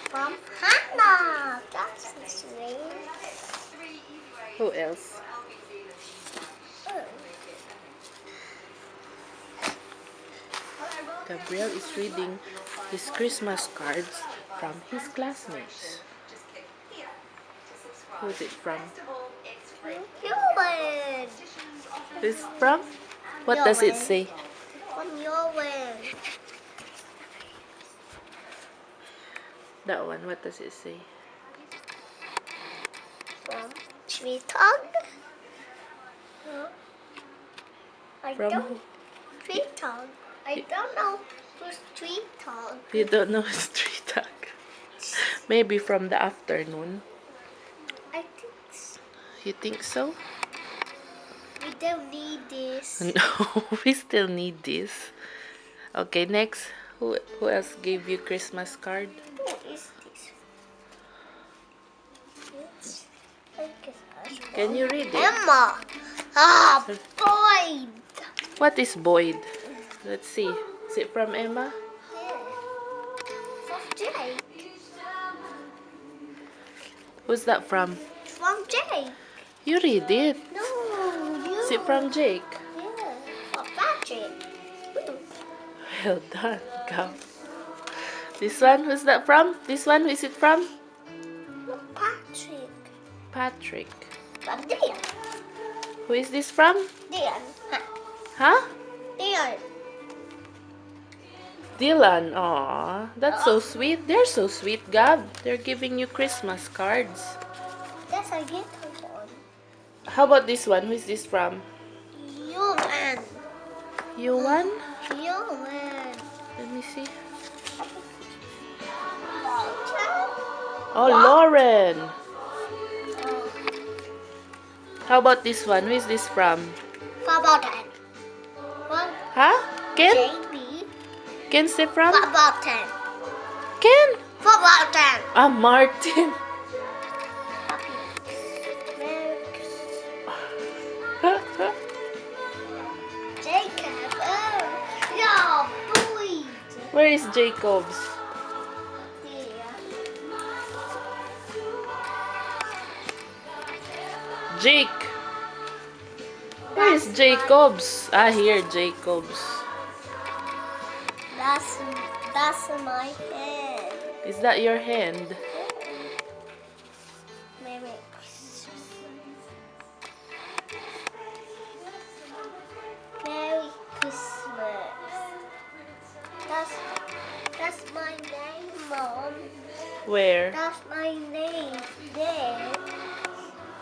from Hannah. That's his name. Who else? Gabriel is reading his Christmas cards from his classmates. Who's it from? Yowen. Who's from? What does it say? From Yowen. That one, what does it say? From Treetog. I From don't. who? Treetog. I don't know who's Treetog. You don't know his tree tag. Maybe from the afternoon. I think so. You think so? We don't need this. No, we still need this. Okay, next. Who else gave you Christmas card? Who is this? It's like a Can you read it? Emma. Ah, Boyd. What is Boyd? Let's see. Is it from Emma? Yeah. From Jake. Who's that from? From Jake. You read it. No, you. Is it from Jake? Yeah. From Patrick. Well done, Gab. This one, who's that from? This one, who is it from? From Patrick. Patrick. From Dian. Who is this from? Dian. Huh? Dian. Dylan. Aw, that's so sweet. They're so sweet, Gab. They're giving you Christmas cards. That's a little one. How about this one? Who is this from? Yowen. Yuan? Yowen. Let me see. Walter. Oh, Lauren. How about this one? Who is this from? What about that? What? Huh? Ken? JB. Ken's it from? What about that? Ken? What about that? Ah, Martin. Jacob. Oh, yeah, Boyd. Where is Jacobs? Yeah. Jake. Where is Jacobs? Ah, here, Jacobs. That's my head. Is that your hand? Merry Christmas. Merry Christmas. That's my name, Mom. Where? That's my name.